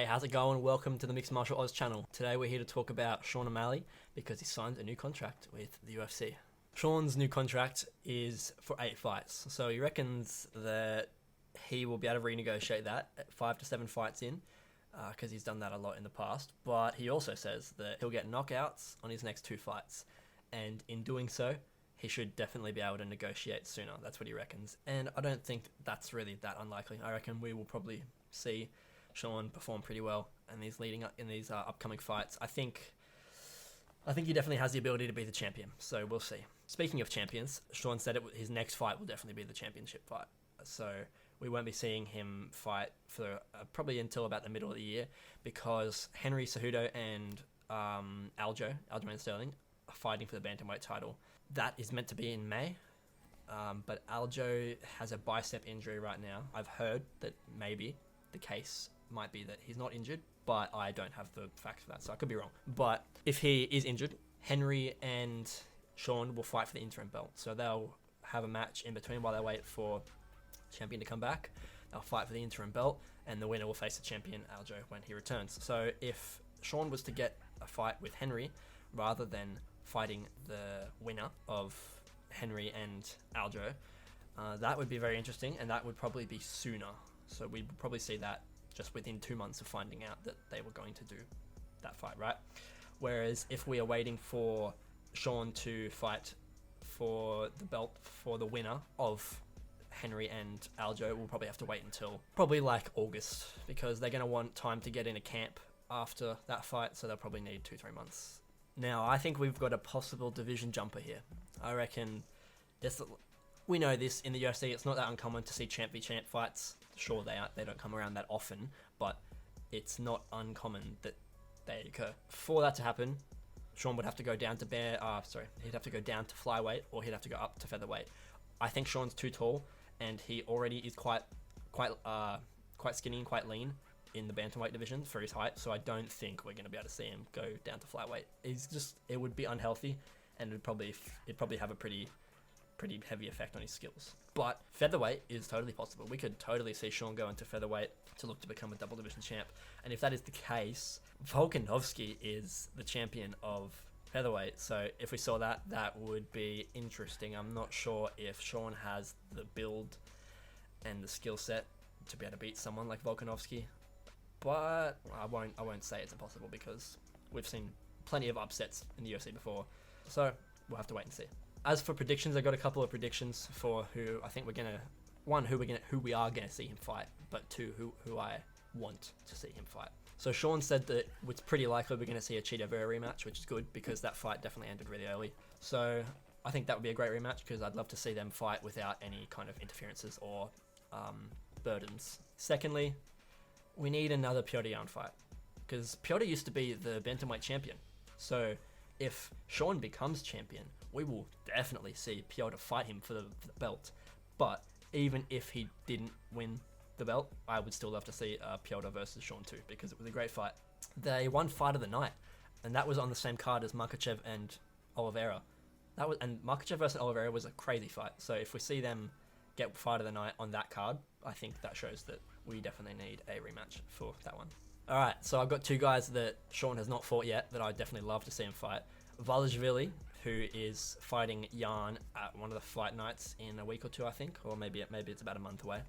Hey, how's it going? Welcome to the Mixed Martial Arts channel. Today we're here to talk about Seaon O Malley because he signed a new contract with the UFC. Sean's new contract is for 8 fights, so he reckons that he will be able to renegotiate that at 5 to 7 fights in, because he's done that a lot in the past. But he also says that he'll get knockouts on his next 2 fights, and in doing so, he should definitely be able to negotiate sooner. That's what he reckons, and I don't think that's really that unlikely. I reckon we will probably see Sean perform pretty well in these upcoming fights. I think he definitely has the ability to be the champion, so we'll see. Speaking of champions, Sean said his next fight will definitely be the championship fight, so we won't be seeing him fight for probably until about the middle of the year, because Henry Cejudo and Aljamain Sterling are fighting for the bantamweight title. That is meant to be in May, but Aljo has a bicep injury right now. I've heard that maybe the case might be that he's not injured, but I don't have the facts for that, so I could be wrong. But if he is injured, Henry and Sean will fight for the interim belt. So they'll have a match in between while they wait for champion to come back. They'll fight for the interim belt, and the winner will face the champion, Aljo, when he returns. So if Sean was to get a fight with Henry, rather than fighting the winner of Henry and Aljo, that would be very interesting, and that would probably be sooner. So we'd probably see that just within 2 months of finding out that they were going to do that fight, right? Whereas if we are waiting for Sean to fight for the belt for the winner of Henry and Aljo, we'll probably have to wait until probably like August, because they're going to want time to get in a camp after that fight, so they'll probably need 2-3 months. Now, I think we've got a possible division jumper here. I reckon we know this in the UFC, it's not that uncommon to see champ v champ fights. Sure, they don't come around that often, but it's not uncommon that they occur. For that to happen, Sean would have to go down to he'd have to go down to flyweight, or he'd have to go up to featherweight. I think Sean's too tall, and he already is quite skinny and quite lean in the bantamweight division for his height, so I don't think we're going to be able to see him go down to flyweight. It would be unhealthy, and it'd probably have a pretty heavy effect on his skills. But featherweight is totally possible. We could totally see Sean go into featherweight to look to become a double division champ. And if that is the case, Volkanovski is the champion of featherweight. So if we saw that, that would be interesting. I'm not sure if Sean has the build and the skill set to be able to beat someone like Volkanovski. But I won't say it's impossible, because we've seen plenty of upsets in the UFC before. So we'll have to wait and see. As for predictions, I got a couple of predictions for who I think who we are gonna see him fight, but 2, who I want to see him fight. So Sean said that it's pretty likely we're gonna see a Chito Vera rematch, which is good because that fight definitely ended really early. So I think that would be a great rematch, because I'd love to see them fight without any kind of interferences or burdens. Secondly, we need another Petr Yan fight, because Petr used to be the bantamweight champion. So if Sean becomes champion, we will definitely see Petr fight him for the belt. But even if he didn't win the belt, I would still love to see Petr versus Sean too, because it was a great fight. They won fight of the night, and that was on the same card as Makhachev and Oliveira. And Makhachev versus Oliveira was a crazy fight. So if we see them get fight of the night on that card, I think that shows that we definitely need a rematch for that one. Alright, so I've got 2 guys that Sean has not fought yet that I'd definitely love to see him fight. Valishvili, who is fighting Yan at one of the fight nights in a week or 2, I think, or maybe it's about a month away.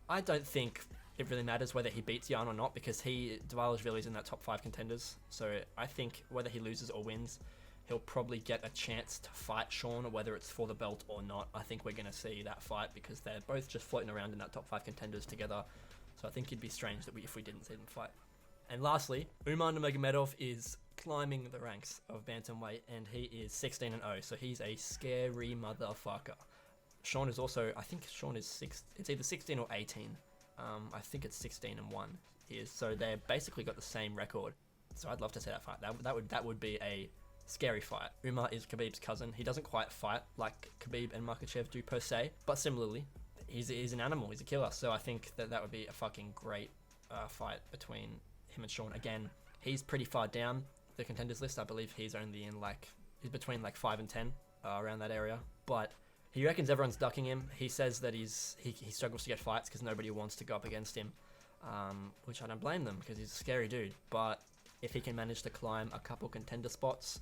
I don't think it really matters whether he beats Yan or not, because Valishvili's in that top 5 contenders, so I think whether he loses or wins, he'll probably get a chance to fight Sean, whether it's for the belt or not. I think we're going to see that fight, because they're both just floating around in that top 5 contenders together, so I think it'd be strange that if we didn't see them fight. And lastly, Umar Nurmagomedov is climbing the ranks of bantamweight, and he is 16-0, so he's a scary motherfucker. Sean is also, I think Sean is it's either 16 or 18. I think it's 16-1 he is, so they basically got the same record. So I'd love to see that fight. That would be a scary fight. Umar is Khabib's cousin. He doesn't quite fight like Khabib and Makhachev do per se, but similarly, he's an animal. He's a killer. So I think that would be a fucking great fight between him and Sean. Again, he's pretty far down the contenders list. I believe he's only in he's between 5 and 10, around that area. But he reckons everyone's ducking him. He says that he struggles to get fights because nobody wants to go up against him. which I don't blame them because he's a scary dude. But if he can manage to climb a couple contender spots,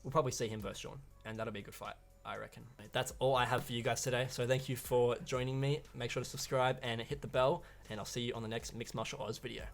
we'll probably see him versus Sean, and that'll be a good fight, I reckon. That's all I have for you guys today, so thank you for joining me. Make sure to subscribe and hit the bell, and I'll see you on the next Mixed Martial Arts video.